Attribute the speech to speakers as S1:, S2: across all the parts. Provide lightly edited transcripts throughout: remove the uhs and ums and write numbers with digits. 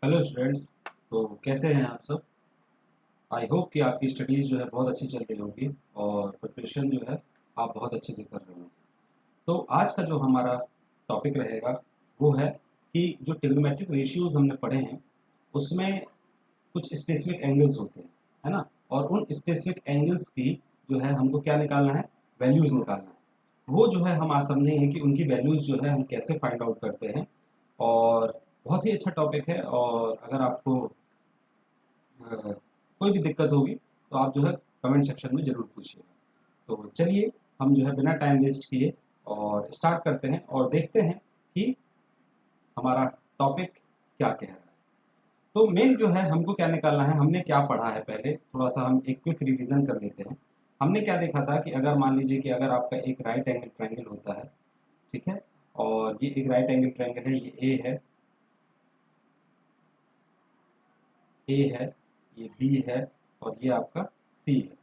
S1: Hello students. तो कैसे हैं आप सब। आई होप कि आपकी स्टडीज़ जो है बहुत अच्छी चल रही होगी और प्रिपरेशन जो है आप बहुत अच्छे से कर रहे हो। तो आज का जो हमारा टॉपिक रहेगा वो है कि जो ट्रिग्नोमेट्रिक रेशियोज हमने पढ़े हैं उसमें कुछ स्पेसिफिक एंगल्स होते हैं, है ना। और उन स्पेसिफिक एंगल्स की जो है हमको क्या निकालना है, वैल्यूज़ निकालना है। वो जो है हम आज समझेंगे कि उनकी वैल्यूज़ जो है हम कैसे फाइंड आउट करते हैं। और बहुत ही अच्छा टॉपिक है, और अगर आपको कोई भी दिक्कत होगी तो आप जो है कमेंट सेक्शन में ज़रूर पूछिएगा। तो चलिए हम जो है बिना टाइम वेस्ट किए और स्टार्ट करते हैं और देखते हैं कि हमारा टॉपिक क्या कह रहा है। तो मेन जो है हमको क्या निकालना है, हमने क्या पढ़ा है, पहले थोड़ा सा हम एक क्विक रिवीजन कर लेते हैं। हमने क्या देखा था कि अगर मान लीजिए कि अगर आपका एक राइट एंगल ट्रायंगल होता है, ठीक है, और ये एक राइट एंगल ट्रायंगल है, ये ए है, ये बी है और ये आपका सी है।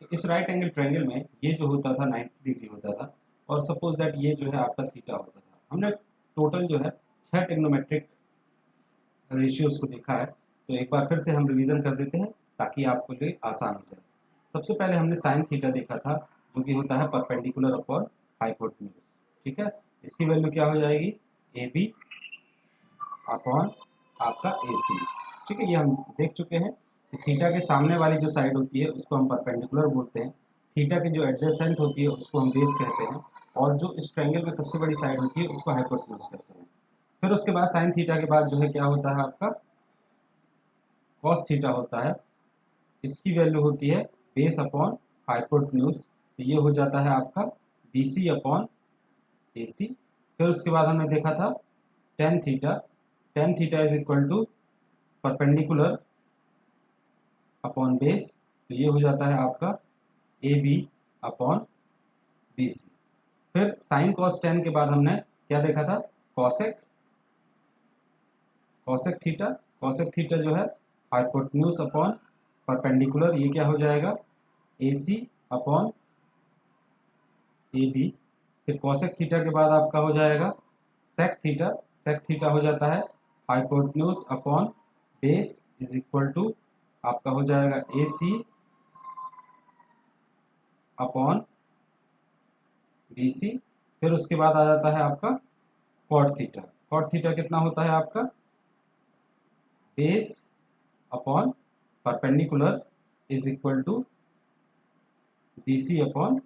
S1: तो इस राइट एंगल ट्रायंगल में ये जो होता था 90 डिग्री होता था, और सपोज दैट ये जो है आपका थीटा होता था। हमने टोटल जो है 6 ट्रिग्नोमेट्रिक रेशियोज को देखा है। तो एक बार फिर से हम रिवीजन कर देते हैं ताकि आपको लिए आसान हो जाए। सबसे पहले हमने साइन थीटा देखा था, जो कि होता है परपेंडिकुलर अपॉन हाइपोटेन्यूज, ठीक है। इसकी वैल्यू क्या हो जाएगी, ए बी अपॉन आपका ए सी, ठीक है। ये हम देख चुके हैं कि थीटा के सामने वाली जो साइड होती है उसको हम परपेंडिकुलर बोलते हैं, थीटा की जो एडजेसेंट होती है उसको हम बेस कहते हैं, और जो इस ट्रायंगल में सबसे बड़ी साइड होती है उसको हाइपोटेन्यूज कहते हैं। फिर उसके बाद साइन थीटा के बाद जो है क्या होता है आपका कॉस थीटा होता है। इसकी वैल्यू होती है बेस अपॉन हाइपोटेन्यूज, तो ये हो जाता है आपका बी सी अपॉन ए सी। फिर उसके बाद हमने देखा था tan theta, tan theta is equal to perpendicular upon base, तो ये हो जाता है आपका A B upon B C. फिर साइन कॉस टेन के बाद हमने क्या देखा था, cosec, cosec theta, cosec theta जो है हाइपोटेन्यूज अपॉन परपेंडिकुलर, ये क्या हो जाएगा A C upon A B. फिर कॉसेक थीटा के बाद आपका हो जाएगा सेक थीटा, सेक थीटा हो जाता है hypotenuse upon base is equal to आपका हो जाएगा A C upon B C. फिर उसके बाद आ जाता है आपका कॉट थीटा, कॉट थीटा कितना होता है आपका base upon perpendicular is equal to B C upon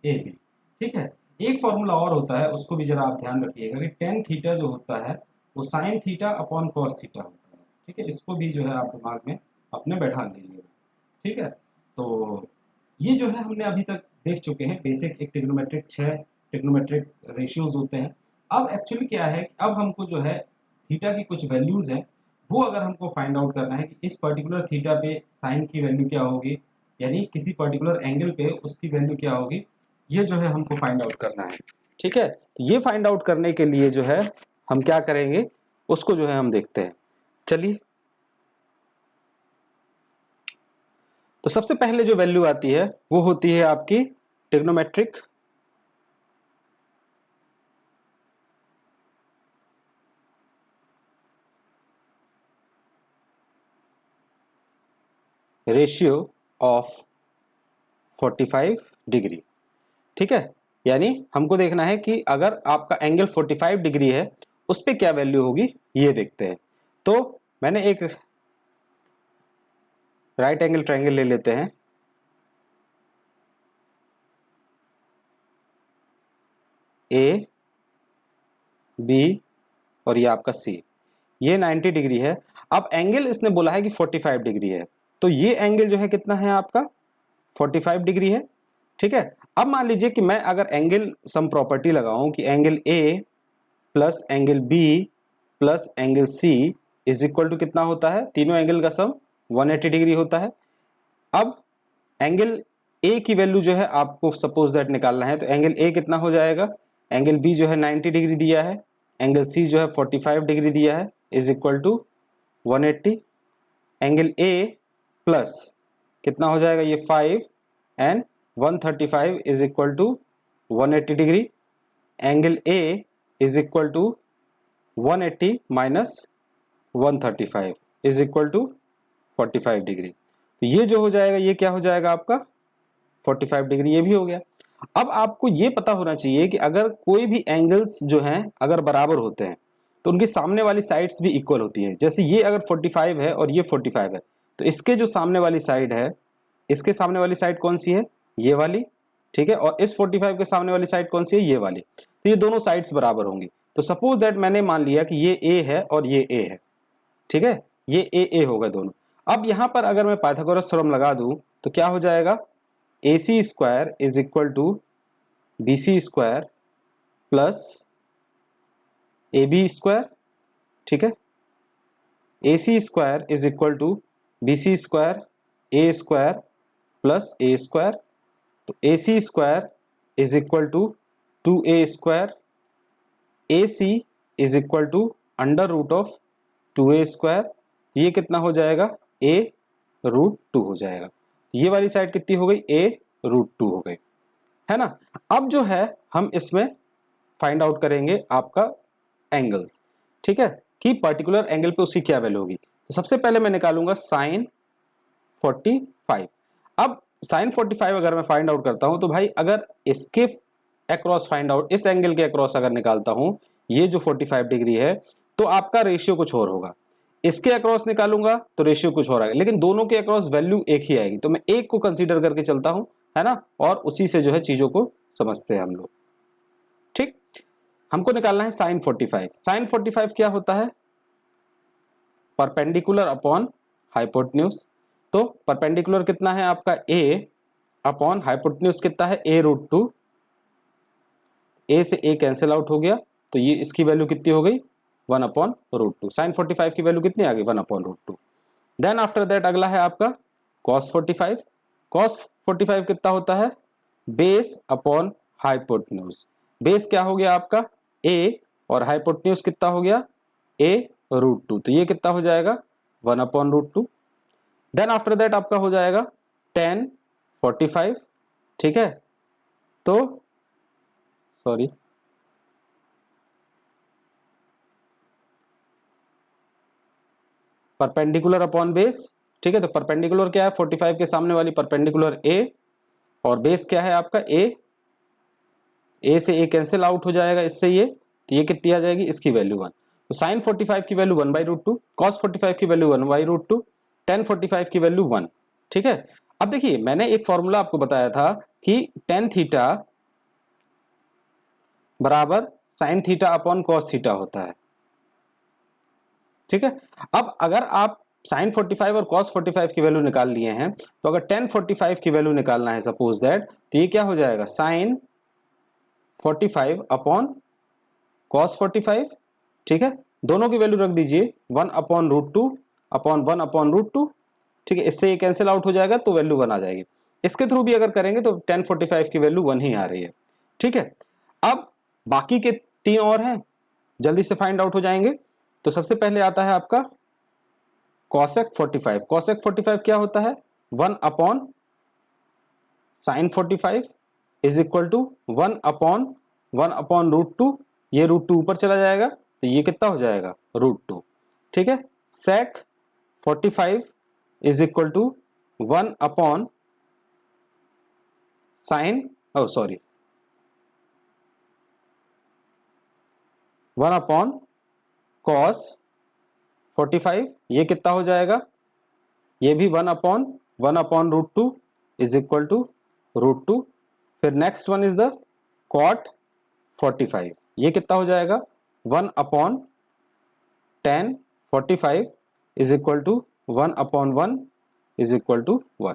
S1: A B, ठीक है। एक फॉर्मूला और होता है, उसको भी जरा आप ध्यान रखिएगा कि टेन थीटा जो होता है वो sign theta upon cos theta होता है, ठीक है। इसको भी जो है आप दिमाग में अपने बैठा लीजिएगा, ठीक है। तो ये जो है हमने अभी तक देख चुके हैं बेसिक एक ट्रिग्नोमेट्रिक 6 ट्रिग्नोमेट्रिक रेशियोज होते हैं। अब एक्चुअली क्या है कि अब हमको जो है थीटा की कुछ वैल्यूज हैं, वो अगर हमको फाइंड आउट करना है कि इस पर्टिकुलर थीटा पे साइन की वैल्यू क्या होगी, यानी किसी पर्टिकुलर एंगल पे उसकी वैल्यू क्या होगी, ये जो है हमको फाइंड आउट करना है, ठीक है। तो ये फाइंड आउट करने के लिए जो है हम क्या करेंगे उसको जो है हम देखते हैं। चलिए, तो सबसे पहले जो वैल्यू आती है वो होती है आपकी ट्रिग्नोमेट्रिक रेशियो ऑफ 45 डिग्री, ठीक है। यानी हमको देखना है कि अगर आपका एंगल 45 डिग्री है उस पे क्या वैल्यू होगी, ये देखते हैं। तो मैंने एक राइट एंगल ट्रायंगल ले लेते हैं, ए बी और ये आपका सी, ये 90 डिग्री है। अब एंगल इसने बोला है कि 45 डिग्री है, तो ये एंगल जो है कितना है आपका 45 डिग्री है, ठीक है। अब मान लीजिए कि मैं अगर एंगल सम प्रॉपर्टी लगाऊं कि angle A plus angle B plus angle C is equal to कितना होता है, तीनों एंगल का सम 180 डिग्री होता है। अब एंगल ए की वैल्यू जो है आपको सपोज दैट निकालना है, तो एंगल ए कितना हो जाएगा, एंगल बी जो है 90 डिग्री दिया है, एंगल सी जो है 45 डिग्री दिया है, is equal to 180। Angle A plus कितना हो जाएगा, ये 5 and 135 is equal to 180 degree. Angle A is equal to 180 minus 135 is equal to 45 degree. तो ये जो हो जाएगा ये क्या हो जाएगा आपका 45 डिग्री, ये भी हो गया। अब आपको ये पता होना चाहिए कि अगर कोई भी एंगल्स जो हैं अगर बराबर होते हैं तो उनकी सामने वाली साइड्स भी इक्वल होती है। जैसे ये अगर 45 है और ये 45 है तो इसके जो सामने वाली साइड है, इसके सामने वाली साइड कौन सी है, ये वाली, ठीक है, और इस 45 के सामने वाली साइड कौन सी है, ये वाली। तो ये दोनों साइड्स बराबर होंगी। तो सपोज दैट मैंने मान लिया कि ये ए है और ये ए है, ठीक है, ये ए होगा दोनों। अब यहां पर अगर मैं पाइथागोरस थ्योरम लगा दूं तो क्या हो जाएगा, A C square is equal to B C square plus A B square, ठीक है, A C square is equal to B C square A square plus A square. तो A C square is equal to 2a square, A C is equal to under root of 2a square. ये कितना हो जाएगा, a root 2 हो जाएगा। ये वाली side कितनी हो गई, a रूट 2 हो गई, है ना। अब जो है हम इसमें फाइंड आउट करेंगे आपका एंगल्स, ठीक है, कि पर्टिकुलर एंगल पे उसकी क्या वैल्यू होगी। तो सबसे पहले मैं निकालूंगा साइन 45। अब साइन 45 अगर मैं फाइंड आउट करता हूं तो भाई अगर इसके अक्रॉस फाइंड आउट, इस एंगल के अक्रॉस अगर निकालता हूं ये जो 45 डिग्री है तो आपका रेशियो कुछ और होगा। इसके अक्रॉस निकालूंगा तो रेशियो कुछ और आएगा, लेकिन दोनों के अक्रॉस वैल्यू एक ही आएगी। तो मैं एक को कंसीडर करके चलता हूं, है ना, और उसी से जो है चीजों को समझते हैं हम लोग। ठीक, हमको निकालना है साइन 45। साइन 45 क्या होता है, परपेंडिकुलर अपॉन हाइपोटेन्यूज। तो परपेंडिकुलर कितना है आपका a अपॉन हाइपोटेन्यूज कितना है a रूट 2। a से a कैंसिल आउट हो गया तो ये इसकी वैल्यू कितनी हो गई 1 अपॉन रूट 2। साइन 45 की वैल्यू कितनी आ गई 1 upon root 2। Then after that अगला है आपका cos 45। cos 45 कितना होता है, बेस अपॉन हाइपोटेन्यूज। बेस क्या हो गया आपका a और हाइपोटेन्यूज कितना हो गया a रूट 2। तो ये कितना हो जाएगा 1 upon root 2। Then after that आपका हो जाएगा tan 45, ठीक है, तो सॉरी परपेंडिकुलर अपॉन बेस, ठीक है। तो परपेंडिकुलर क्या है 45 के सामने वाली परपेंडिकुलर a और बेस क्या है आपका a से a कैंसिल आउट हो जाएगा इससे ये, तो ये कितनी आ जाएगी इसकी वैल्यू 1। तो साइन 45 की वैल्यू 1 बाई रूट 2, कॉस 45 की वैल्यू 1 बाई रूट 2, tan 45 की वैल्यू 1, ठीक है। अब देखिए मैंने एक फॉर्मूला आपको बताया था कि tan थीटा बराबर sign theta upon cos theta होता है, ठीक है। अब अगर आप साइन 45 और cos 45 की वैल्यू निकाल लिए हैं तो अगर tan 45 की वैल्यू निकालना है सपोज दैट, तो ये क्या हो जाएगा साइन 45 अपॉन cos 45, ठीक है। दोनों की वैल्यू रख दीजिए 1 upon root 2 upon 1 upon root 2, ठीक है। इससे ये कैंसिल आउट हो जाएगा तो वैल्यू 1 आ जाएगी। इसके थ्रू भी अगर करेंगे तो tan 45 की वैल्यू 1 ही आ रही है, ठीक है। अब बाकी के 3 और हैं, जल्दी से फाइंड आउट हो जाएंगे। तो सबसे पहले आता है आपका cosec 45। cosec 45 क्या होता है 1 upon sine 45 is equal to 1 upon root 2। ये रूट 2 ऊपर चला जाएगा तो ये कितना हो जाएगा रूट 2, ठीक है। sec 45 is equal to 1 upon sine 1 upon cos 45, ये कितना हो जाएगा, ये भी 1 upon root 2 is equal to root 2। फिर next one is the cot 45, ये कितना हो जाएगा 1 upon tan 45 is equal to 1 upon 1 is equal to 1,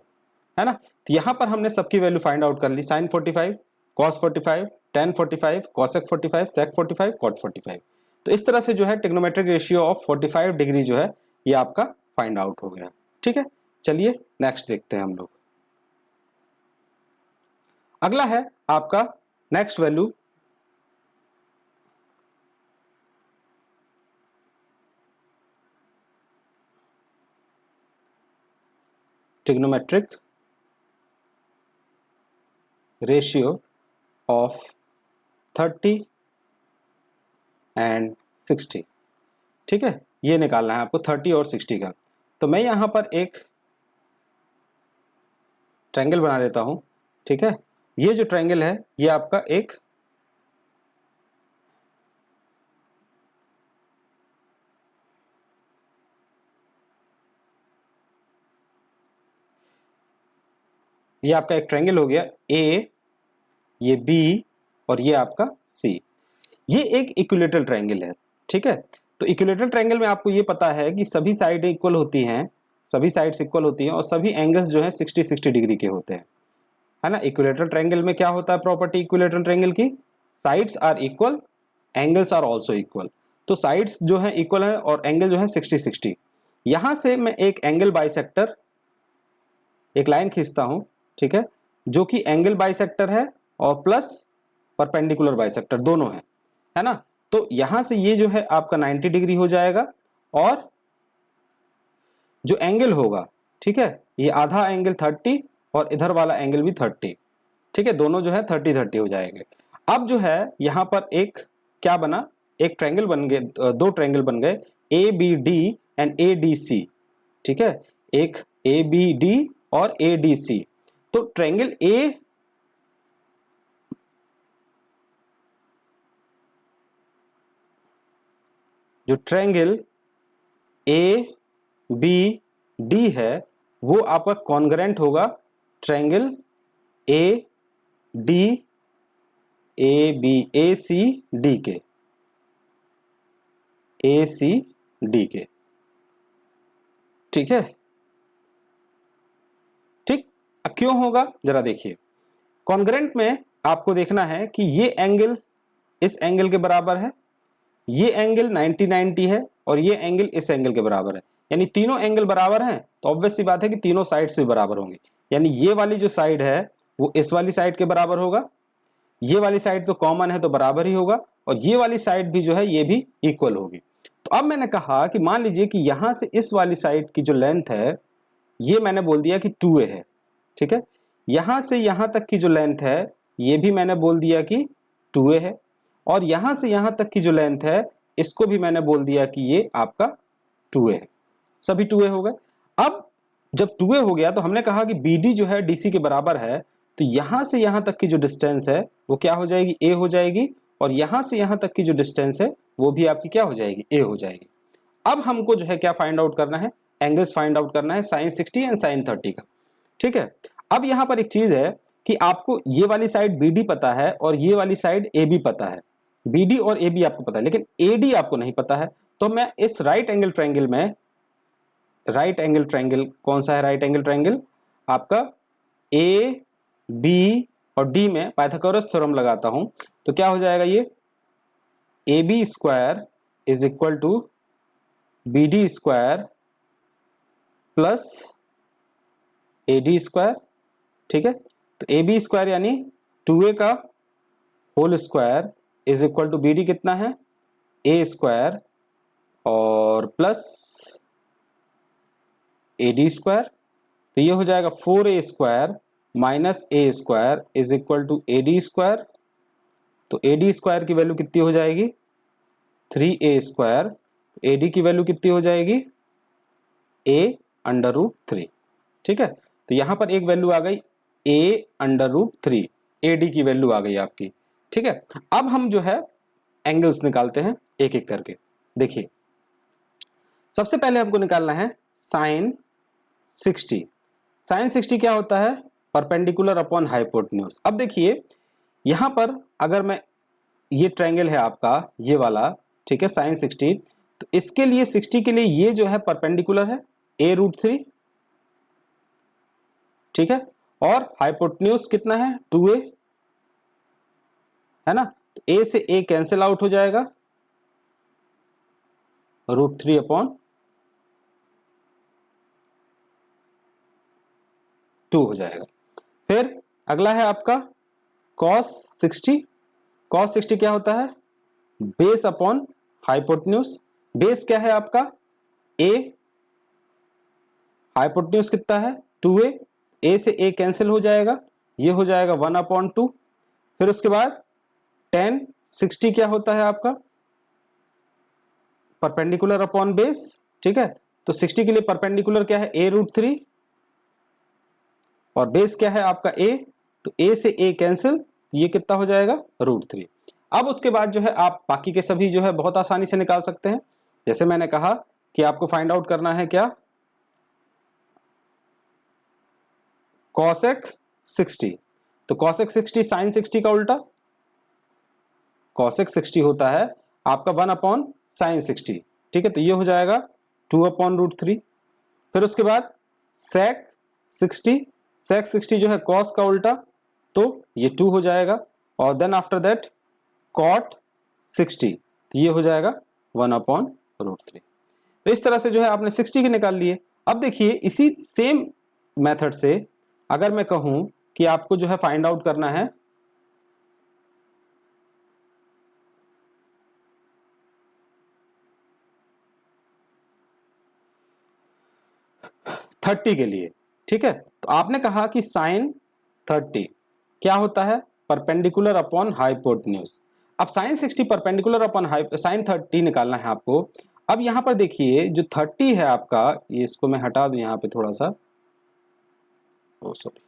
S1: है ना। तो यहां पर हमने सबकी वैल्यू फाइंड आउट कर ली, sign 45, cos 45, tan 45, cosec 45, sec 45, cot 45। तो इस तरह से जो है ट्रिग्नोमेट्रिक रेशियो ऑफ 45 डिग्री जो है ये आपका फाइंड आउट हो गया, ठीक है। चलिए नेक्स्ट देखते हैं हम लोग। अगला है आपका next value trigonometric ratio of 30 and 60, ठीक है, ये निकालना है आपको 30 और 60 का। तो मैं यहाँ पर एक ट्रायंगल बना लेता हूँ। ठीक है, ये जो ट्रायंगल है ये आपका एक ट्रायंगल हो गया ए, ये बी और ये आपका सी। ये एक इक्विलेटरल ट्रायंगल है। ठीक है, तो इक्विलेटरल ट्रायंगल में आपको ये पता है कि सभी साइड इक्वल होती हैं, सभी साइड्स इक्वल होती हैं और सभी एंगल्स जो है 60-60 डिग्री के होते हैं, है ना। इक्विलेटरल ट्रायंगल में क्या होता है प्रॉपर्टी इक्विलेटरल ट्रायंगल की, sides are equal, angles are also equal. तो साइड्स जो है इक्वल है और एंगल जो है 60-60। यहां से मैं एक एंगल बाइसेक्टर, एक लाइन खींचता हूं, ठीक है, जो कि एंगल बाइसेक्टर है और प्लस परपेंडिकुलर बाइसेक्टर दोनों है ना। तो यहां से ये जो है आपका 90 डिग्री हो जाएगा और जो एंगल होगा, ठीक है, ये आधा एंगल 30 और इधर वाला एंगल भी 30। ठीक है, दोनों जो है 30-30 हो जाएंगे। अब जो है यहां पर एक क्या बना, एक ट्रायंगल बन गए, दो ट्रायंगल बन गए, A B D and A D C. ठीक है, एक ए बी डी और ए डी सी। तो ट्रायंगल ए, जो ट्रायंगल ए बी डी है वो आपका कॉन्ग्रेंट होगा triangle A D A B A C D के, ए सी डी के। ठीक है, ठीक। अब क्यों होगा जरा देखिए, कॉन्ग्रेंट में आपको देखना है कि ये एंगल इस एंगल के बराबर है, ये एंगल 90-90 है और ये एंगल इस एंगल के बराबर है, यानी तीनों एंगल बराबर हैं तो ऑब्वियस सी बात है कि तीनों साइड से बराबर होंगे। यानी ये वाली जो साइड है वो इस वाली साइड के बराबर होगा, ये वाली साइड तो कॉमन है तो बराबर ही होगा, और ये वाली साइड भी जो है ये भी इक्वल होगी। तो अब मैंने कहा कि मान लीजिए कि यहां से इस वाली साइड की जो लेंथ है ये मैंने बोल दिया कि 2a है। ठीक है, यहां से यहां तक की जो लेंथ है ये भी मैंने बोल दिया कि 2a है, और यहां से यहां तक की जो लेंथ है इसको भी मैंने बोल दिया कि ये आपका 2a है। सभी 2a हो गए। अब जब 2a हो गया तो हमने कहा कि BD जो है DC के बराबर है, तो यहां से यहां तक की जो डिस्टेंस है वो क्या हो जाएगी, A हो जाएगी, और यहां से यहां तक की जो डिस्टेंस है वो भी आपकी क्या हो जाएगी, A हो जाएगी। अब हमको जो है क्या फाइंड आउट करना है, एंगल्स फाइंड आउट करना है, sin 60 एंड sin 30 का। ठीक है, अब यहां पर एक चीज है कि आपको ये वाली साइड BD पता है और ये वाली साइड AB पता है, BD और AB आपको पता है, लेकिन AD आपको नहीं पता है। तो मैं इस राइट एंगल ट्रायंगल में, राइट एंगल ट्रायंगल कौन सा है, राइट एंगल ट्रायंगल आपका ए बी और डी में पाइथागोरस थ्योरम लगाता हूं तो क्या हो जाएगा, ये A B square is equal to B D square plus A D square. ठीक है, तो ए बी स्क्वायर यानी 2a का whole square is equal to B D कितना है, ए स्क्वायर और प्लस ए डी स्क्वायर। तो ये हो जाएगा 4a square minus A square is equal to A D square. तो ए डी स्क्वायर की वैल्यू कितनी हो जाएगी, 3a स्क्वायर। ए डी की वैल्यू कितनी हो जाएगी, a अंडर रूट 3। ठीक है, तो यहां पर एक वैल्यू आ गई a under root 3, A D की वैल्यू आ गई आपकी। ठीक है, अब हम जो है एंगल्स निकालते हैं एक एक करके। देखिए, सबसे पहले हमको निकालना है साइन 60। साइन 60 क्या होता है, परपेंडिकुलर अपॉन हाइपोटेन्यूज। अब देखिए यहां पर अगर मैं, ये ट्रायंगल है आपका ये वाला, ठीक है, साइन 60, तो इसके लिए 60 के लिए ये जो है परपेंडिकुलर है a रूट 3। ठीक है, और हाइपोटेन्यूज कितना है, 2a है ना। तो a से a कैंसिल आउट हो जाएगा, रूट 3 अपॉन 2 हो जाएगा। फिर अगला है आपका cos 60। cos 60 क्या होता है, बेस अपॉन हाइपोटेन्यूज। बेस क्या है आपका a, हाइपोटेन्यूज कितना है 2a, a से a कैंसिल हो जाएगा, ये हो जाएगा 1 अपॉन 2। फिर उसके बाद tan 60 क्या होता है आपका, परपेंडिकुलर अपॉन बेस, ठीक है। तो 60 के लिए परपेंडिकुलर क्या है, a√3 और बेस क्या है आपका a, तो a से a कैंसिल, ये कितना हो जाएगा √3। अब उसके बाद जो है आप बाकी के सभी जो है बहुत आसानी से निकाल सकते हैं। जैसे मैंने कहा कि आपको फाइंड आउट करना है क्या, cosec 60, तो cosec 60 sin 60 का उल्टा, cosec 60 होता है आपका 1/sin 60, ठीक है। तो ये हो जाएगा 2/√3। फिर उसके बाद sec 60, sec 60 जो है cos का उल्टा, तो ये 2 हो जाएगा। और देन आफ्टर दैट cot 60, तो ये हो जाएगा 1/√3। तो इस तरह से जो है आपने 60 के निकाल लिए। अब देखिए इसी सेम मेथड से अगर मैं कहूं कि आपको जो है फाइंड आउट करना है थर्टी के लिए, ठीक है। तो आपने कहा कि साइन 30 क्या होता है, परपेंडिकुलर अपॉन हाइपोटेन्यूज। अब साइन 60 परपेंडिकुलर अपॉन साइन 30 निकालना है आपको। अब यहां पर देखिए जो 30 है आपका, ये इसको मैं हटा दूं यहां पे थोड़ा सा, ओ सॉरी,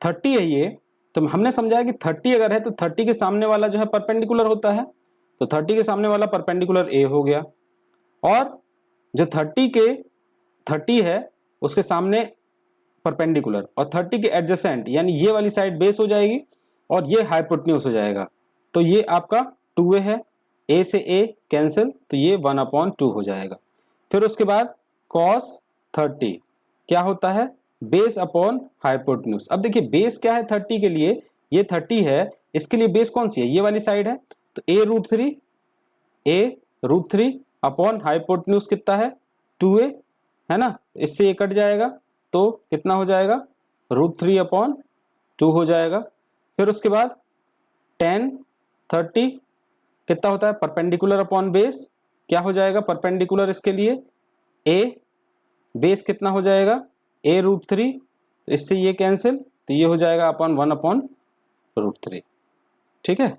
S1: थर्टी है ये। तो हमने समझा है कि 30 अगर है तो 30 के सामने वाला जो है परपेंडिकुलर होता है, तो 30 के सामने वाला परपेंडिकुलर ए हो गया। और जो 30 है उसके सामने परपेंडिकुलर, और 30 के एडजेसेंट यानी ये वाली साइड बेस हो जाएगी और ये हाइपोटेन्यूज हो जाएगा। तो ये आपका 2a है, a से a कैंसिल, तो ये 1/2 हो जाएगा। फिर उसके बाद cos 30 क्या होता है, बेस अपॉन हाइपोटेन्यूज। अब देखिए बेस क्या है 30 के लिए, ये 30 है, इसके लिए बेस कौन सी है, ये वाली साइड है। तो a√3 अपॉन हाइपोटेन्यूज कितना है 2a, है ना। इससे ये कट जाएगा तो कितना हो जाएगा √3/2 हो जाएगा। फिर उसके बाद tan 30 कितना होता है परपेंडिकुलर अपॉन बेस, क्या हो जाएगा परपेंडिकुलर इसके लिए a, बेस कितना हो जाएगा a√3, तो इससे ये कैंसिल, तो ये हो जाएगा अपॉन 1/√3, ठीक है।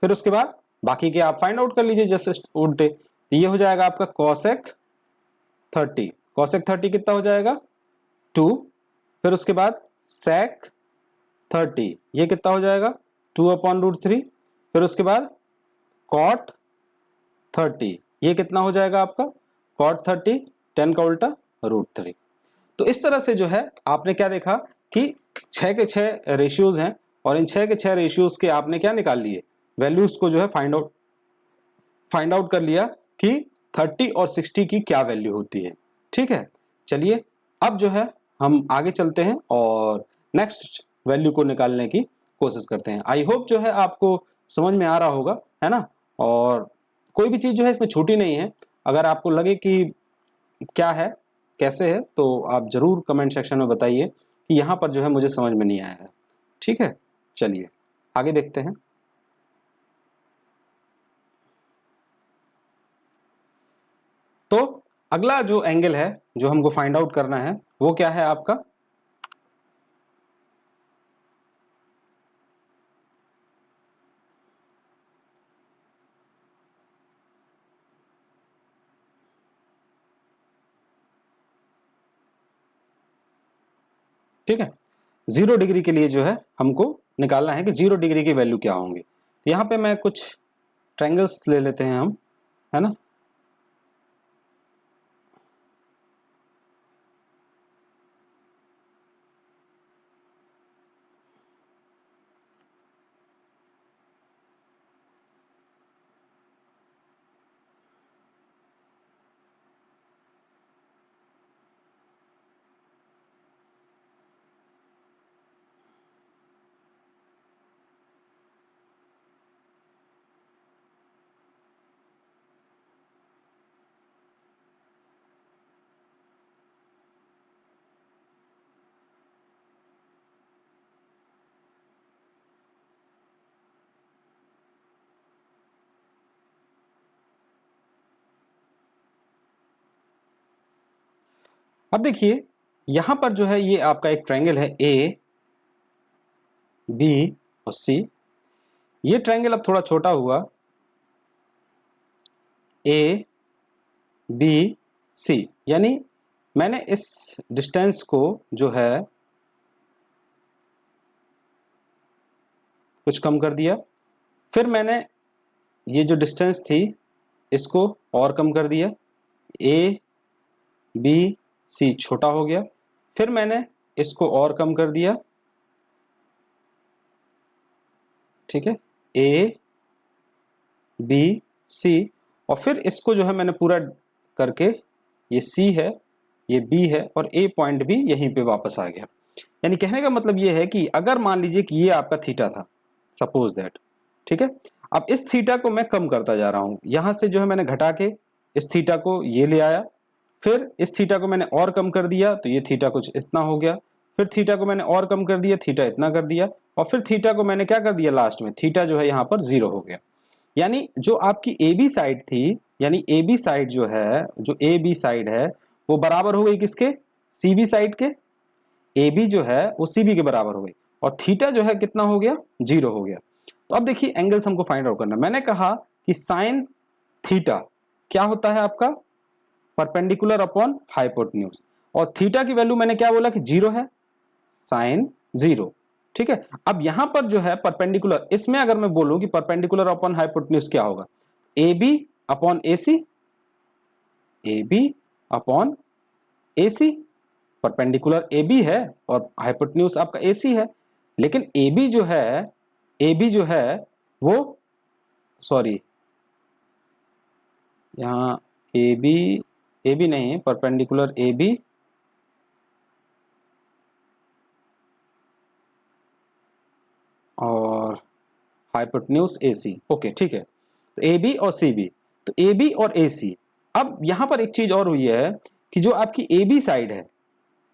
S1: फिर उसके बाद बाकी के आप फाइंड आउट कर लीजिए जैसे उल्टे। तो ये हो जाएगा आपका cosec 30, cosec 30 कितना हो जाएगा 2। फिर उसके बाद sec 30 ये कितना हो जाएगा 2/√3। फिर उसके बाद cot 30 ये कितना हो जाएगा आपका cot 30, 10 का उल्टा √3। तो इस तरह से जो है आपने क्या देखा कि 6 के 6 रेशियोज हैं, और इन 6 के 6 रेशियोज के आपने क्या निकाल लिए, वैल्यूज को जो है फाइंड आउट कर लिया कि 30 और 60 की क्या वैल्यू होती है, ठीक है। चलिए अब जो है हम आगे चलते हैं और नेक्स्ट वैल्यू को निकालने की कोशिश करते हैं। आई होप जो है आपको समझ में आ रहा होगा, है ना। और कोई भी चीज़ जो है इसमें छोटी नहीं है, अगर आपको लगे कि क्या है कैसे है तो आप जरूर कमेंट सेक्शन में बताइए कि यहाँ पर जो है मुझे समझ में नहीं आया है, ठीक है। चलिए आगे देखते हैं। तो अगला जो एंगल है जो हमको फाइंड आउट करना है वो क्या है आपका, ठीक है। 0 डिग्री के लिए जो है हमको निकालना है कि 0 डिग्री की वैल्यू क्या होंगी। तो यहाँ पे मैं कुछ ट्रायंगल्स ले लेते हैं हम, है ना। अब देखिए यहां पर जो है ये आपका एक ट्रायंगल है ए बी और सी। ये ट्रायंगल अब थोड़ा छोटा हुआ, ए बी सी, यानी मैंने इस डिस्टेंस को जो है कुछ कम कर दिया, फिर मैंने ये जो डिस्टेंस थी इसको और कम कर दिया, ए बी सी छोटा हो गया, फिर मैंने इसको और कम कर दिया, ठीक है, ए बी सी, और फिर इसको जो है मैंने पूरा करके, ये सी है ये बी है और ए पॉइंट भी यहीं पे वापस आ गया। यानी कहने का मतलब ये है कि अगर मान लीजिए कि ये आपका थीटा था, सपोज दैट, ठीक है, अब इस थीटा को मैं कम करता जा रहा हूं, यहां से जो है मैंने घटा के इस थीटा को ये ले आया, फिर इस थीटा को मैंने और कम कर दिया तो ये थीटा कुछ इतना हो गया, फिर थीटा को मैंने और कम कर दिया, थीटा इतना कर दिया, और फिर थीटा को मैंने क्या कर दिया लास्ट में, थीटा जो है यहाँ पर 0 हो गया। यानी जो आपकी ए बी साइड थी, यानी ए बी साइड जो है, जो ए बी साइड है वो बराबर हो गई किसके, सी बी साइड के। ए बी जो है वो सी बी के बराबर हो गई, और थीटा जो है कितना हो गया, 0 हो गया। तो अब देखिए एंगल्स हमको फाइंड आउट करना। मैंने कहा कि साइन थीटा क्या होता है आपका, परपेंडिकुलर अपॉन हाइपोटेन्यूज, और थीटा की वैल्यू मैंने क्या बोला कि 0 है, साइन 0, ठीक है। अब यहां पर जो है परपेंडिकुलर, इसमें अगर मैं बोलूं कि परपेंडिकुलर अपॉन हाइपोटेन्यूज क्या होगा, A B upon A C, A B upon A C, perpendicular A B है और हाइपोटेन्यूज आपका ए सी है, लेकिन ए बी जो है, ए बी जो है वो, सॉरी यहाँ ए बी नहीं, परपेंडिकुलर ए बी और हाइपोटेन्यूज ए सी, ओके ठीक है। तो ए बी और सी बी, तो ए बी और ए सी। अब यहां पर एक चीज और हुई है कि जो आपकी ए बी साइड है,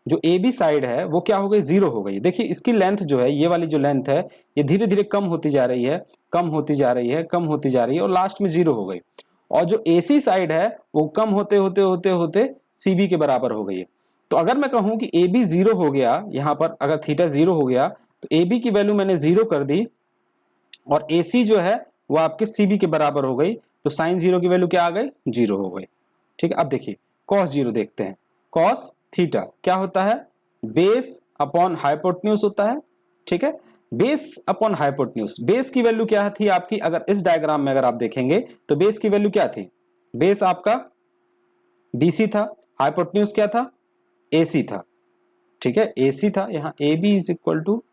S1: जो ए बी साइड है वो क्या हो गई, 0 हो गई। देखिए इसकी लेंथ जो है, ये वाली जो लेंथ है ये धीरे धीरे कम होती जा रही है, कम होती जा रही है, कम होती जा रही है, और लास्ट में 0 हो गई। और जो ए सी साइड है वो कम होते होते होते होते सी बी के बराबर हो गई है। तो अगर मैं कहूं कि ए बी 0 हो गया, यहां पर अगर थीटा 0 हो गया तो ए बी की वैल्यू मैंने 0 कर दी, और ए सी जो है वो आपके सी बी के बराबर हो गई, तो साइन 0 की वैल्यू क्या आ गई, 0 हो गई, ठीक है। अब देखिए कॉस 0 देखते हैं, कॉस थीटा क्या होता है, बेस अपॉन हाइपोटेन्यूज होता है, ठीक है। बेस अपॉन हाइपोटेन्यूज, बेस की वैल्यू क्या थी आपकी, अगर इस डायग्राम में अगर आप देखेंगे तो बेस की वैल्यू क्या थी, बेस आपका बीसी था, हाइपोटेन्यूज क्या था, एसी था, ठीक है, एसी था। यहाँ A B is equal to,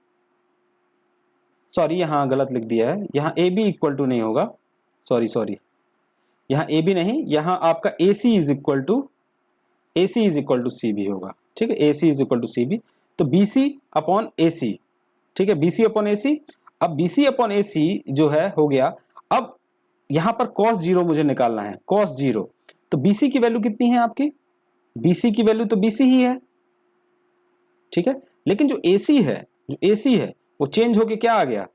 S1: sorry यहाँ गलत लिख दिया है, यहाँ ए बी इक्वल टू नहीं होगा, सॉरी यहाँ ए बी नहीं, यहाँ आपका A C is equal to C B होगा, ठीक है, A C is equal to C B. तो B C upon A C, ठीक है, बी सी अपॉन ए सी। अब बी सी अपॉन ए सी जो है हो गया। अब यहां पर कॉस 0 मुझे निकालना है, कॉस 0, तो बी सी की वैल्यू कितनी है आपकी, बी सी की वैल्यू तो बी सी ही है, ठीक है, लेकिन जो ए सी है, जो ए सी है वो चेंज होके क्या आ गया,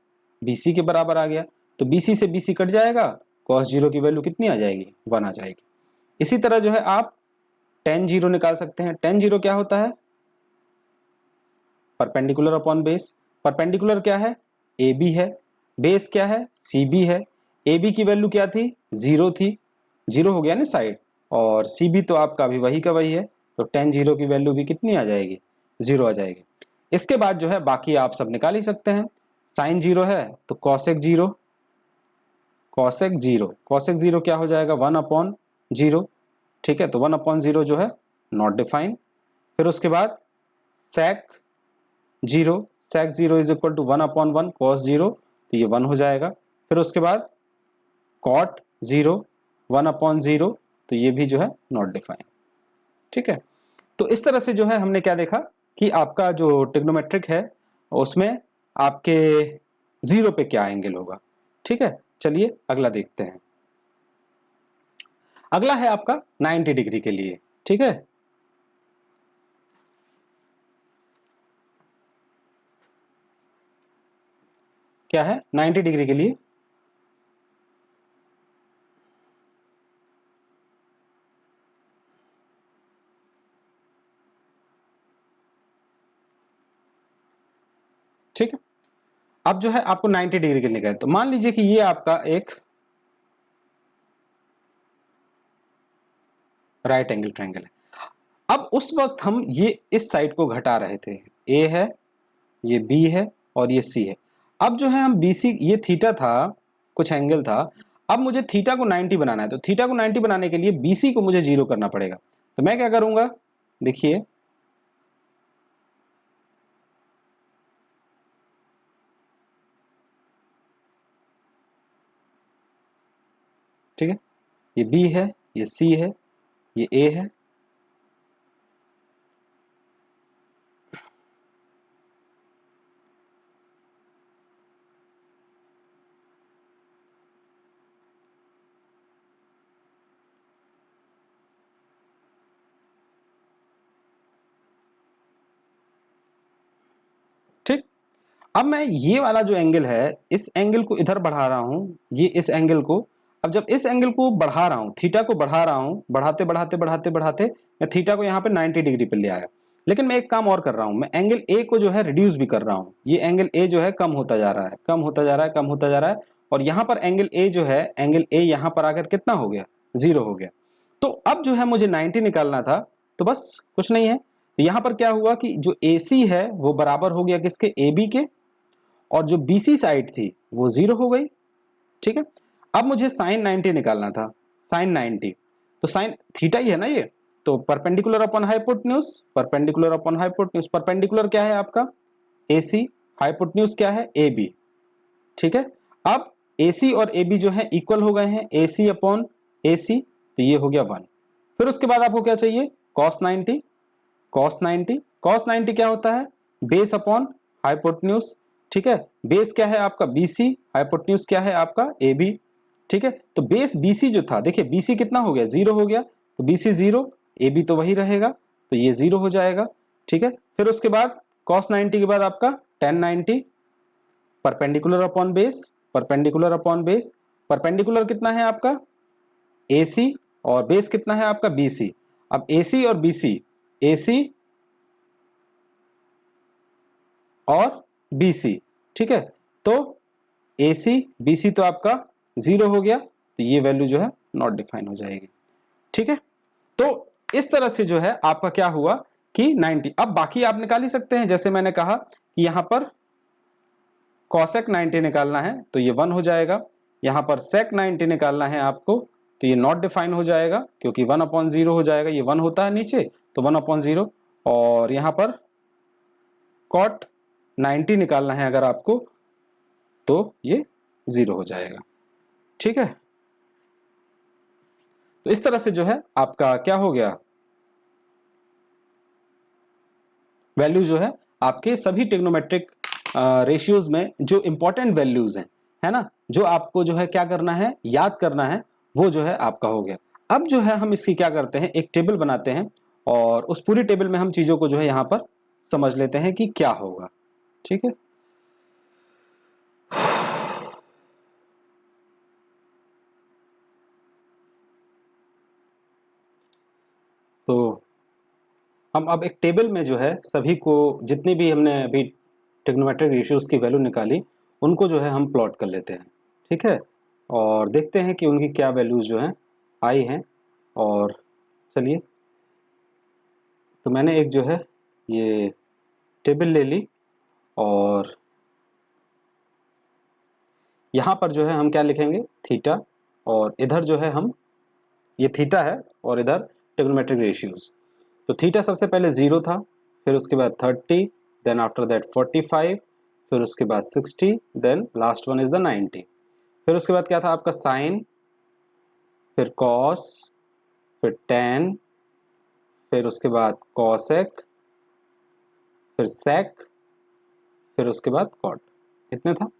S1: बीसी के बराबर आ गया, तो बीसी से बीसी कट जाएगा, cos 0 की वैल्यू कितनी आ जाएगी, 1 आ जाएगी। इसी तरह जो है आप tan 0 निकाल सकते हैं। tan 0 क्या होता है, परपेंडिकुलर अपॉन बेस, परपेंडिकुलर क्या है, ए बी है, बेस क्या है, सी बी है। ए बी की वैल्यू क्या थी, 0 थी, 0 हो गया ना साइड, और सी बी तो आपका भी वही का वही है, तो tan 0 की वैल्यू भी कितनी आ जाएगी, 0 आ जाएगी। इसके बाद जो है बाकी आप सब निकाल ही सकते हैं। साइन 0 है तो कॉसेक 0, कॉसेक 0, कॉसेक 0 क्या हो जाएगा, 1 अपॉन 0, ठीक है, तो 1 अपॉन 0 जो है नॉट डिफाइंड। फिर उसके बाद sec 0, sec 0 is equal to 1 upon 1 cos 0, तो ये 1 हो जाएगा। फिर उसके बाद कॉट 0, 1 अपॉन 0, तो ये भी जो है नॉट डिफाइंड, ठीक है। तो इस तरह से जो है हमने क्या देखा कि आपका जो ट्रिग्नोमेट्रिक है उसमें आपके 0 पे क्या एंगल होगा, ठीक है। चलिए अगला देखते हैं। अगला है आपका 90 डिग्री के लिए, ठीक है। क्या है 90 डिग्री के लिए, ठीक है। अब जो है आपको 90 डिग्री के लिए गए, तो मान लीजिए कि ये आपका एक राइट एंगल ट्रायंगल है। अब उस वक्त हम ये इस साइड को घटा रहे थे, ए है, ये बी है और ये सी है। अब जो है हम बीसी, ये थीटा था, कुछ एंगल था, अब मुझे थीटा को 90 बनाना है, तो थीटा को 90 बनाने के लिए बीसी को मुझे 0 करना पड़ेगा। तो मैं क्या करूंगा, देखिए ठीक है, ये बी है, ये सी है, ये ए है, ठीक। अब मैं ये वाला जो एंगल है, इस एंगल को इधर बढ़ा रहा हूं, ये इस एंगल को, अब जब इस एंगल को बढ़ा रहा हूं, थीटा को बढ़ा रहा हूं, बढ़ाते बढ़ाते बढ़ाते बढ़ाते मैं थीटा को यहाँ पे 90 डिग्री पे ले आया। लेकिन मैं एक काम और कर रहा हूं, मैं एंगल ए को जो है रिड्यूस भी कर रहा हूं। ये एंगल ए जो है कम होता जा रहा है, कम होता जा रहा है, कम होता जा रहा है, और यहाँ पर एंगल ए जो है, एंगल ए यहाँ पर आकर कितना हो गया, 0 हो गया। तो अब जो है मुझे 90 निकालना था, तो बस कुछ नहीं है, तो यहाँ पर क्या हुआ कि जो AC है वो बराबर हो गया किसके, AB के, और जो BC साइड थी वो 0 हो गई। ठीक है। अब मुझे साइन 90 निकालना था, साइन 90, तो साइन थीटा ही है ना ये, तो perpendicular upon hypotenuse, perpendicular upon hypotenuse, perpendicular क्या है आपका AC, हाइपोटेन्यूज क्या है AB। ठीक है। अब AC और AB जो है इक्वल हो गए हैं, AC अपॉन AC, तो ये हो गया 1। फिर उसके बाद आपको क्या चाहिए, cos 90, cos 90, cos 90 क्या होता है, बेस अपॉन हाइपोटेन्यूज। ठीक है, बेस क्या है आपका BC, हाइपोटेन्यूज क्या है आपका AB। ठीक है, तो बेस BC जो था, देखिए BC कितना हो गया, 0 हो गया, तो BC 0, AB तो वही रहेगा, तो ये 0 हो जाएगा। ठीक है, फिर उसके बाद cos 90 के बाद आपका tan 90, perpendicular upon base, perpendicular upon base, perpendicular कितना है आपका AC, और बेस कितना है आपका BC। अब AC और BC, AC और BC, ठीक है, तो AC BC तो आपका 0 हो गया, तो ये वैल्यू जो है नॉट डिफाइन हो जाएगी। ठीक है, तो इस तरह से जो है आपका क्या हुआ कि 90। अब बाकी आप निकाल ही सकते हैं, जैसे मैंने कहा कि यहां पर cosec 90 निकालना है तो ये 1 हो जाएगा, यहां पर sec 90 निकालना है आपको तो ये नॉट डिफाइन हो जाएगा, क्योंकि 1/0 हो जाएगा, ये 1 होता है नीचे, तो 1/0, और यहां पर cot 90 निकालना है अगर आपको, तो ये 0 हो जाएगा। ठीक है, तो इस तरह से जो है आपका क्या हो गया, वैल्यू जो है आपके सभी ट्रिग्नोमेट्रिक रेशियोज में जो इंपॉर्टेंट वैल्यूज हैं, है ना, जो आपको जो है क्या करना है, याद करना है, वो जो है आपका हो गया। अब जो है हम इसकी क्या करते हैं, एक टेबल बनाते हैं, और उस पूरी टेबल में हम चीजों को जो है यहां पर समझ लेते हैं कि क्या होगा। ठीक है, तो हम अब एक टेबल में जो है सभी को, जितनी भी हमने अभी ट्रिग्नोमेट्रिक रेशियोज की वैल्यू निकाली, उनको जो है हम प्लॉट कर लेते हैं। ठीक है, और देखते हैं कि उनकी क्या वैल्यूज जो हैं आई हैं। और चलिए, तो मैंने एक जो है ये टेबल ले ली, और यहाँ पर जो है हम क्या लिखेंगे, थीटा, और इधर जो है हम, ये थीटा है और इधर ट्रिग्नोमेट्रिक रेशियोज। तो थीटा सबसे पहले 0 था, फिर उसके बाद 30, देन आफ्टर दैट 45, फिर उसके बाद 60, then last one is the 90। फिर उसके बाद क्या था आपका साइन, फिर कॉस, फिर टेन, फिर उसके बाद कॉसेक, फिर सेक, फिर उसके बाद कॉट। इतने था।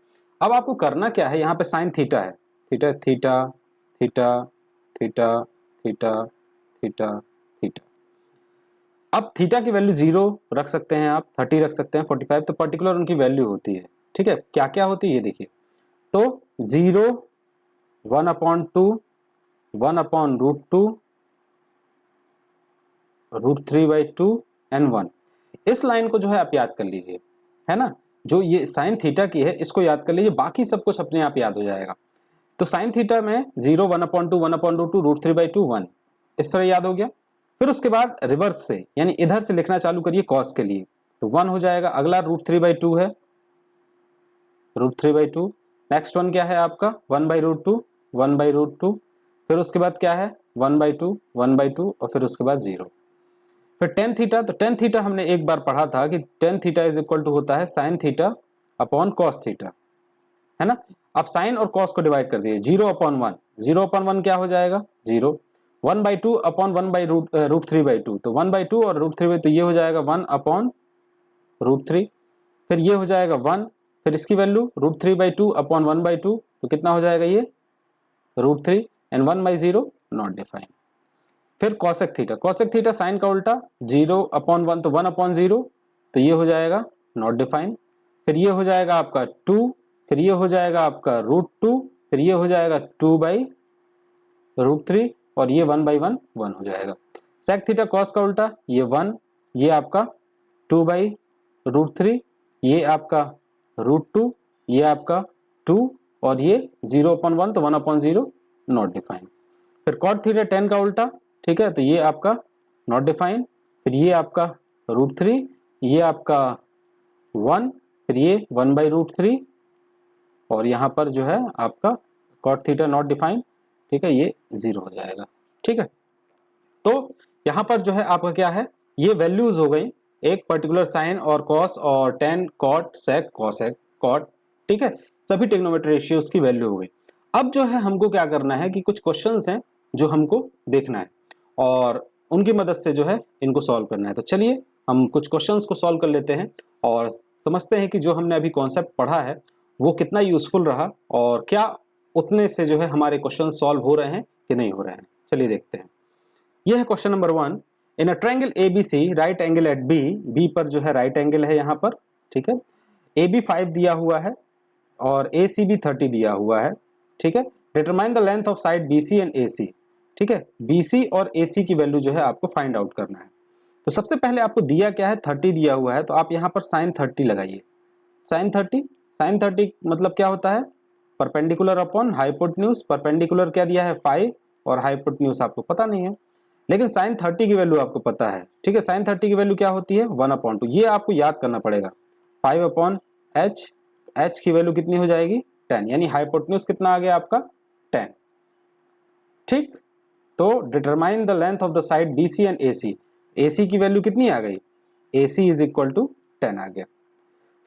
S1: अब आपको करना क्या है, यहाँ पे साइन थीटा है, theta theta theta theta theta theta theta. अब थीटा की वैल्यू 0 रख सकते हैं आप, 30 रख सकते हैं, 45, तो पर्टिकुलर उनकी वैल्यू होती है। ठीक है, क्या क्या होती है ये देखिए, तो 0, 1/2, 1/√2, √3/2 एंड 1। इस लाइन को जो है आप याद कर लीजिए, है ना।
S2: जो ये साइन थीटा की है इसको याद कर लीजिए, बाकी सब कुछ अपने आप याद हो जाएगा। तो साइन थीटा में 0 1/2 1/√2 √3/2 1, इस तरह याद हो गया। फिर उसके बाद रिवर्स से यानी इधर से लिखना चालू करिए कॉस के लिए, तो 1 हो जाएगा। अगला √3/2 है, √3/2। नेक्स्ट वन क्या है आपका 1/√2 1/√2। फिर उसके बाद क्या है 1/2 1/2 और फिर उसके बाद 0। फिर टेन थीटा, तो टेन थीटा हमने एक बार पढ़ा था कि tan theta is equal to होता है sine theta upon cos theta, है ना। अब साइन और कॉस को डिवाइड कर दिए, 0/1, 0/1 क्या हो जाएगा 0, 1/2 अपॉन 1/√3/2, तो 1/2 और √3, तो ये हो जाएगा 1/√3। फिर ये हो जाएगा 1, फिर इसकी वैल्यू √3/2 अपॉन 1/2, तो कितना हो जाएगा ये √3 एंड 1/0 नॉट डिफाइंड। फिर cosec theta, cosec theta sine का उल्टा 0/1 तो 1/0, तो ये हो जाएगा नॉट डिफाइंड। फिर ये हो जाएगा आपका 2, फिर ये हो जाएगा आपका √2, फिर ये हो जाएगा 2/√3 और ये 1/1 1 हो जाएगा। सेक थीटा कॉस का उल्टा ये 1, ये आपका 2/√3, ये आपका √2, ये आपका 2 और ये 0/1 तो 1/0 नॉट डिफाइंड। फिर कॉट थीटा टेन का उल्टा, ठीक है, तो ये आपका नॉट डिफाइंड। फिर ये आपका √3, ये आपका 1, फिर ये 1/√3 और यहाँ पर जो है आपका कॉट थीटा नॉट डिफाइंड, ठीक है, ये 0 हो जाएगा। ठीक है, तो यहाँ पर जो है आपका क्या है, ये वैल्यूज हो गई एक पर्टिकुलर साइन और कॉस और tan cot sec cosec cot, ठीक है, सभी ट्रिग्नोमेट्री रेशियोज की वैल्यू हो गई। अब जो है हमको क्या करना है कि कुछ क्वेश्चंस हैं जो हमको देखना है और उनकी मदद से जो है इनको सॉल्व करना है। तो चलिए हम कुछ क्वेश्चंस को सॉल्व कर लेते हैं और समझते हैं कि जो हमने अभी कॉन्सेप्ट पढ़ा है वो कितना यूजफुल रहा और क्या उतने से जो है हमारे क्वेश्चन सॉल्व हो रहे हैं कि नहीं हो रहे हैं। चलिए देखते हैं। यह है question number 1। In a triangle ABC right angle at B पर जो है राइट एंगल है यहाँ पर, ठीक है, AB 5 दिया हुआ है और ACB 30 दिया हुआ है, ठीक है। Determine the length of side BC and AC, ठीक है, BC और AC की वैल्यू जो है आपको फाइंड आउट करना है। तो सबसे पहले आपको दिया क्या है 30 दिया हुआ है, तो आप यहाँ पर साइन 30 लगाइए। साइन 30 मतलब क्या होता है परपेंडिकुलर अपॉन हाइपोटेन्यूज। परपेंडिकुलर क्या दिया है 5 और हाइपोटेन्यूज आपको पता नहीं है, लेकिन साइन 30 की वैल्यू आपको पता है, ठीक है। साइन 30 की वैल्यू क्या होती है 1/2, ये आपको याद करना पड़ेगा। 5/h, h की वैल्यू कितनी हो जाएगी 10, यानी हाइपोटेन्यूज कितना आ गया आपका 10, ठीक। तो determine the length of the side BC and AC, AC की वैल्यू कितनी आ गई AC इज इक्वल टू 10 आ गया।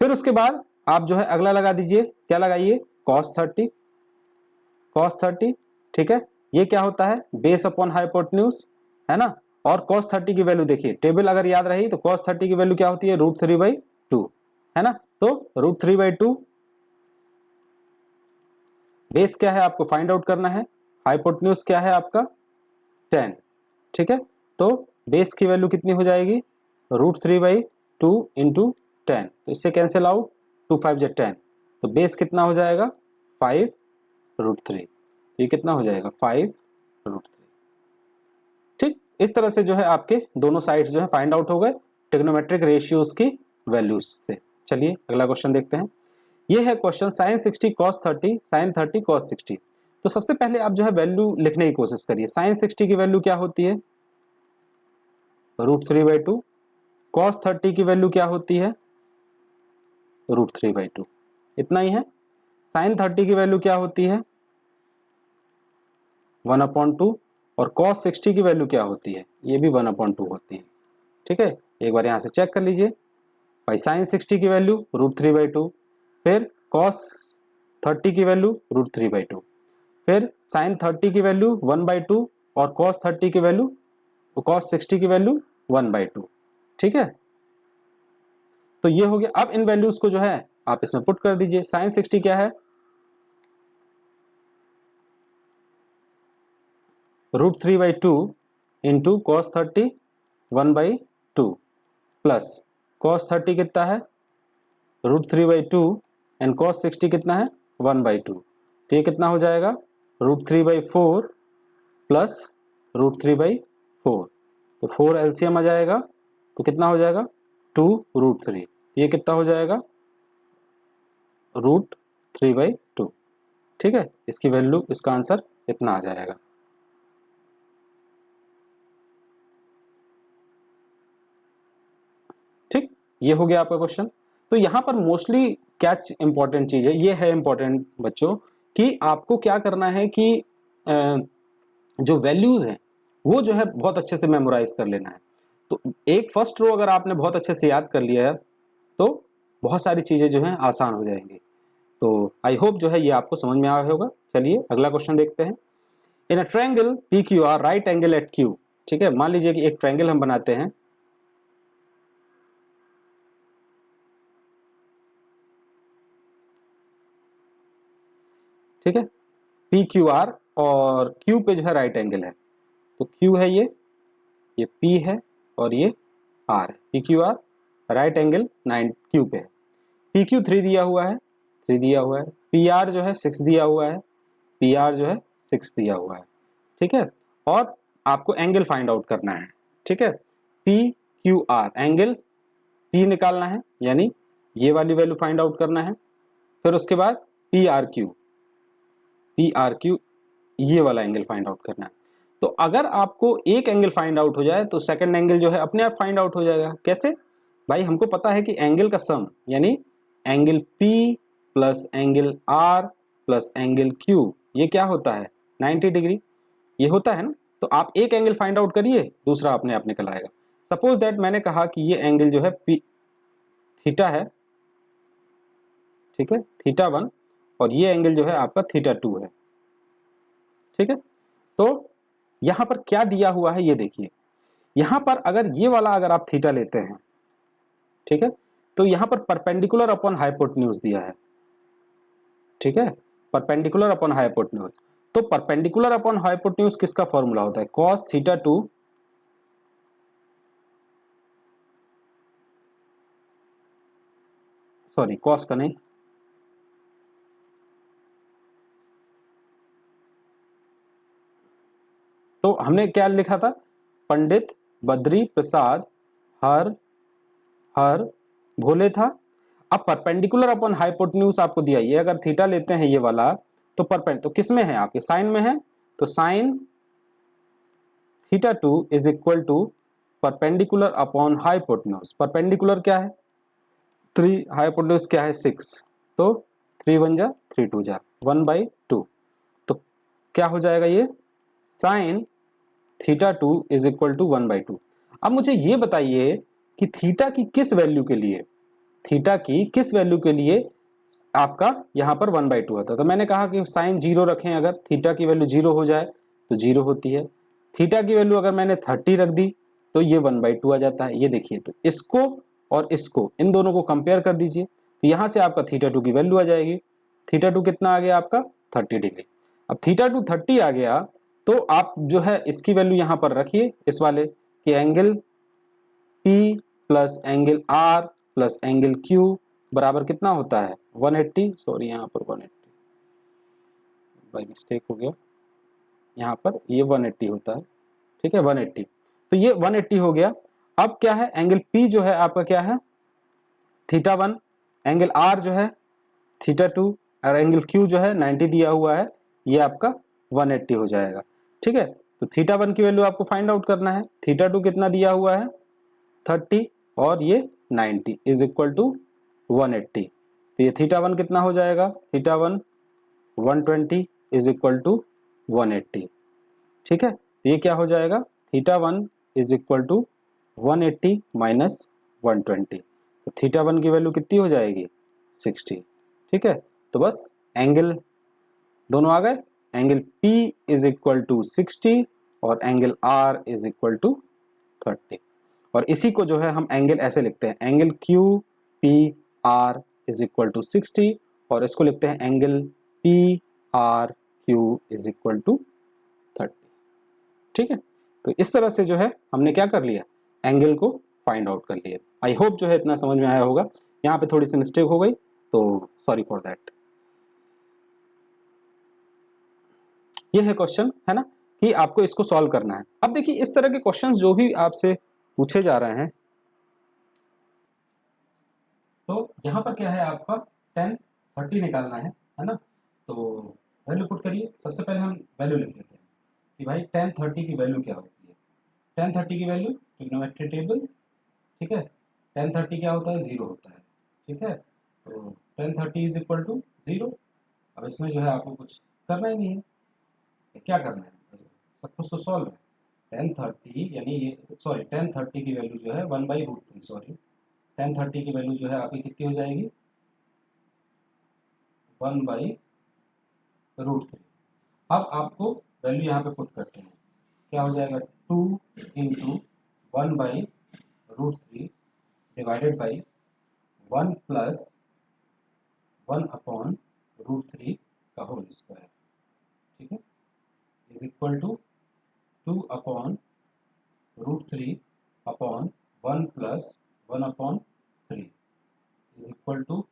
S2: फिर उसके बाद आप जो है अगला लगा दीजिए, क्या लगाइए cos 30, ठीक है, ये क्या होता है बेस अपॉन हाइपोटेन्यूज, है ना। और cos 30 की वैल्यू देखिए टेबल अगर याद रही तो cos 30 की वैल्यू क्या होती है √3/2, है ना। तो √3/2 बेस क्या है आपको फाइंड आउट करना है, हाइपोटेन्यूज क्या है आपका 10, ठीक है। तो बेस की वैल्यू कितनी हो जाएगी √3/2 इंटू 10, तो इससे कैंसिल आउट 2 5 जा 10, तो बेस कितना हो जाएगा 5√3, ये कितना हो जाएगा 5√3, ठीक। इस तरह से जो है आपके दोनों साइड्स जो है फाइंड आउट हो गए ट्रिग्नोमेट्रिक रेशियोज की वैल्यूज से। चलिए अगला क्वेश्चन देखते हैं। ये है question sine 60 cos 30 sine 30 cos 60। तो सबसे पहले आप जो है वैल्यू लिखने की कोशिश करिए। साइन 60 की वैल्यू क्या होती है √3/2, cos 30 की वैल्यू क्या होती है √3/2, इतना ही है। साइन 30 की वैल्यू क्या होती है 1/2 और cos 60 की वैल्यू क्या होती है ये भी 1/2 होती है, ठीक है। एक बार यहाँ से चेक कर लीजिए भाई, साइन 60 की वैल्यू √3/2, फिर cos 30 की वैल्यू √3/2, फिर साइन 30 की वैल्यू 1/2 और cos 30 की वैल्यू cos 60 की वैल्यू 1/2, ठीक है। तो ये हो गया। अब इन वैल्यूज को जो है आप इसमें पुट कर दीजिए। साइन 60 क्या है √3/2 इंटू cos 30 1/2 प्लस cos 30 कितना है √3/2 एंड cos 60 कितना है 1/2, तो ये कितना हो जाएगा √3/4 प्लस √3/4, तो 4 एलसीएम आ जाएगा, तो कितना हो जाएगा 2√3, ये कितना हो जाएगा √3/2। ठीक है, इसकी वैल्यू, इसका आंसर इतना आ जाएगा। ठीक, ये हो गया आपका क्वेश्चन। तो यहाँ पर मोस्टली क्या इंपॉर्टेंट चीज है, ये है इंपॉर्टेंट बच्चों कि आपको क्या करना है कि जो वैल्यूज हैं वो जो है बहुत अच्छे से मेमोराइज कर लेना है। तो एक फर्स्ट रो अगर आपने बहुत अच्छे से याद कर लिया है तो बहुत सारी चीजें जो हैं आसान हो जाएंगी। तो आई होप जो है ये आपको समझ में आया होगा। चलिए अगला क्वेश्चन देखते हैं। In a triangle PQR right angle at Q। ठीक है, मान लीजिए कि एक ट्रायंगल हम बनाते हैं। ठीक है, PQR और Q पे जो है राइट एंगल है। तो Q है ये P है और ये R है। PQR राइट एंगल 9 Q पे है। PQ 3 दिया हुआ है, 3 दिया हुआ है। PR जो है 6 दिया हुआ है, PR जो है 6 दिया हुआ है। ठीक है, और आपको एंगल फाइंड आउट करना है। ठीक है, PQR एंगल P निकालना है, यानी ये वाली वैल्यू फाइंड आउट करना है। फिर उसके बाद PRQ ये वाला एंगल फाइंड आउट करना है। तो अगर आपको एक एंगल फाइंड आउट हो जाए तो सेकंड एंगल जो है अपने आप फाइंड आउट हो जाएगा। कैसे भाई? हमको पता है कि एंगल का सम यानी angle P plus angle R plus angle Q ये क्या होता है? 90 डिग्री ये होता है ना। तो आप एक एंगल फाइंड आउट करिए, दूसरा अपने आप निकल आएगा। सपोज दैट मैंने कहा कि ये एंगल जो है थीटा है, ठीक है, θ1, और ये एंगल जो है आपका θ2 है। ठीक है, तो यहां पर क्या दिया हुआ है ये देखिए। यहां पर अगर ये वाला अगर आप थीटा लेते हैं, ठीक है, तो यहां पर परपेंडिकुलर अपॉन हाइपोटेन्यूज दिया है। ठीक है, परपेंडिकुलर अपॉन हाइपोटेन्यूज। तो परपेंडिकुलर अपॉन हाइपोटेन्यूज किसका फॉर्मूला होता है? cos θ2 सॉरी cos का नहीं, तो हमने क्या लिखा था? पंडित बद्री प्रसाद हर हर भोले था। अब परपेंडिकुलर अपॉन हाइपोटेन्यूज आपको दिया, ये अगर थीटा लेते हैं ये वाला तो तो किस में है? आपके साइन में है। तो sine θ2 is equal to perpendicular upon hypotenuse. Perpendicular क्या है? 3, हाइपोटेन्यूज क्या है? 6। तो 3 1 जा 3 2 जा 1/2। तो क्या हो जाएगा ये? Sine θ2 is equal to 1/2। अब मुझे ये बताइए कि थीटा की किस वैल्यू के लिए, थीटा की किस वैल्यू के लिए आपका यहाँ पर 1/2 आता है? तो मैंने कहा कि साइन 0 रखें, अगर थीटा की वैल्यू 0 हो जाए तो 0 होती है। थीटा की वैल्यू अगर मैंने 30 रख दी तो ये 1/2 आ जाता है। ये देखिए, तो इसको और इसको, इन दोनों को कंपेयर कर दीजिए, तो यहाँ से आपका θ2 की वैल्यू आ जाएगी। θ2 कितना आ गया आपका? 30 डिग्री। अब θ2 30 आ गया तो आप जो है इसकी वैल्यू यहाँ पर रखिए, इस वाले कि angle P plus angle R plus angle Q बराबर कितना होता है? 180। सॉरी, यहाँ पर 180 बाई मिस्टेक हो गया, यहाँ पर ये 180 होता है। ठीक है, 180। तो ये 180 हो गया। अब क्या है? एंगल P जो है आपका क्या है? θ1। एंगल R जो है θ2 और एंगल Q जो है 90 दिया हुआ है, ये आपका 180 हो जाएगा। ठीक है, तो θ1 की वैल्यू आपको फाइंड आउट करना है। θ2 कितना दिया हुआ है? 30 और ये 90 इज इक्वल टू 180। तो ये θ1 कितना हो जाएगा? θ1 120 इज इक्वल टू 180। ठीक है, तो ये क्या हो जाएगा? θ1 इज इक्वल टू 180 माइनस 120। तो θ1 की वैल्यू कितनी हो जाएगी? 60। ठीक है, तो बस एंगल दोनों आ गए। Angle P is equal to 60 और angle R is equal to 30। और इसी को जो है हम एंगल ऐसे लिखते हैं, angle QPR is equal to 60 और इसको लिखते हैं angle PRQ is equal to 30। ठीक है, तो इस तरह से जो है हमने क्या कर लिया? एंगल को फाइंड आउट कर लिया। आई होप जो है इतना समझ में आया होगा। यहाँ पे थोड़ी सी मिस्टेक हो गई तो सॉरी फॉर दैट। ये है क्वेश्चन, है ना, कि आपको इसको सॉल्व करना है। अब देखिए इस तरह के क्वेश्चंस जो भी आपसे पूछे जा रहे हैं, तो यहाँ पर क्या है आपका tan
S1: 30 निकालना है ना। तो वैल्यू पुट करिए। सबसे पहले हम वैल्यू लिख लेते हैं कि भाई tan 30 की वैल्यू क्या होती है। tan 30 की वैल्यू ट्रिग्नोमेट्री टेबल, ठीक है। tan 30 क्या होता है, 0 होता है, ठीक है। तो tan 30 इज इक्वल टू 0। अब इसमें जो है आपको कुछ करना ही नहीं है, क्या करना है, सब कुछ तो सॉल्व है। tan 30 यानी ये सॉरी tan 30 की वैल्यू जो है 1/√3, सॉरी tan 30 की वैल्यू जो है आपकी कितनी हो जाएगी, 1/√3। अब आपको वैल्यू यहाँ पे पुट करते हैं, क्या हो जाएगा, 2 इंटू 1/√3 डिवाइडेड बाई 1 प्लस 1/√3 का होल स्क्वायर, ठीक है, is equal to 2/√3 upon 1 plus 1/3 is equal to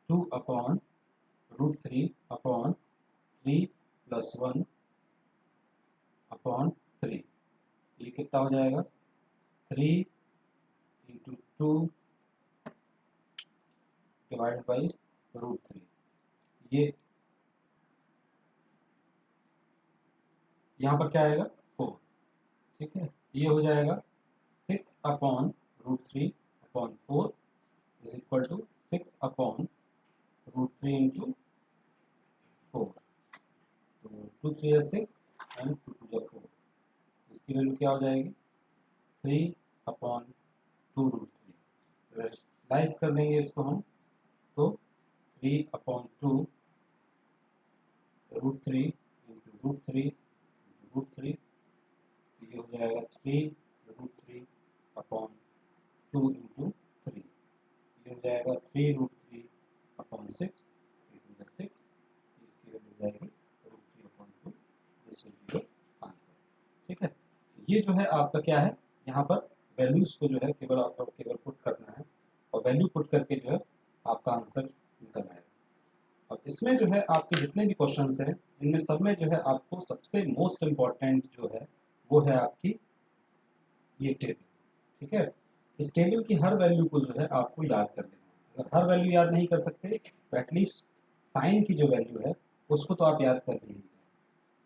S1: 2/√3 upon 3 plus 1/3। ये कितना हो जाएगा, 3 इंटू 2 डिवाइड बाई √3। ये यहाँ पर क्या आएगा, 4, ठीक है। ये हो जाएगा 6/√3 upon 4 is equal to 6/√3 into 4। तो 2 3 या 6 एंड 2 2 या 4, इसकी वैल्यू क्या हो जाएगी, 3/2√3। रैशनलाइज कर देंगे इसको हम, तो 3/2√3 इंटू √3 तो ये हो जाएगा 3√3 अपॉन 2 इंटू 3, ये हो जाएगा 3√3 अपॉन 6, 3 2 6, तो इसकी वैल्यू हो जाएगी √3/2। This will be your answer, ठीक है। ये जो है आपका क्या है, यहाँ पर वैल्यूज को जो है केवल पुट करना है, और वैल्यू पुट करके जो है आपका आंसर निकल आएगा। अब इसमें जो है आपके जितने भी क्वेश्चंस हैं, इनमें सब में जो है आपको सबसे मोस्ट इम्पॉर्टेंट जो है वो है आपकी ये टेबल, ठीक है। इस टेबल की हर वैल्यू को जो है आपको याद कर लेना है। अगर हर वैल्यू याद नहीं कर सकते तो एटलीस्ट साइन की जो वैल्यू है उसको तो आप याद कर लीजिए,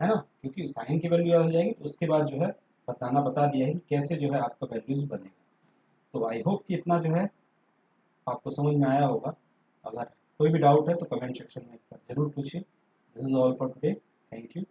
S1: है ना, क्योंकि साइन की वैल्यू याद हो जाएगी तो उसके बाद जो है बता दिया है कि कैसे जो है आपका वैल्यूज बनेगा। तो आई होप कि इतना जो है आपको समझ में आया होगा। अगर कोई भी डाउट है तो कमेंट सेक्शन में जरूर पूछिए। This is all for today, thank you.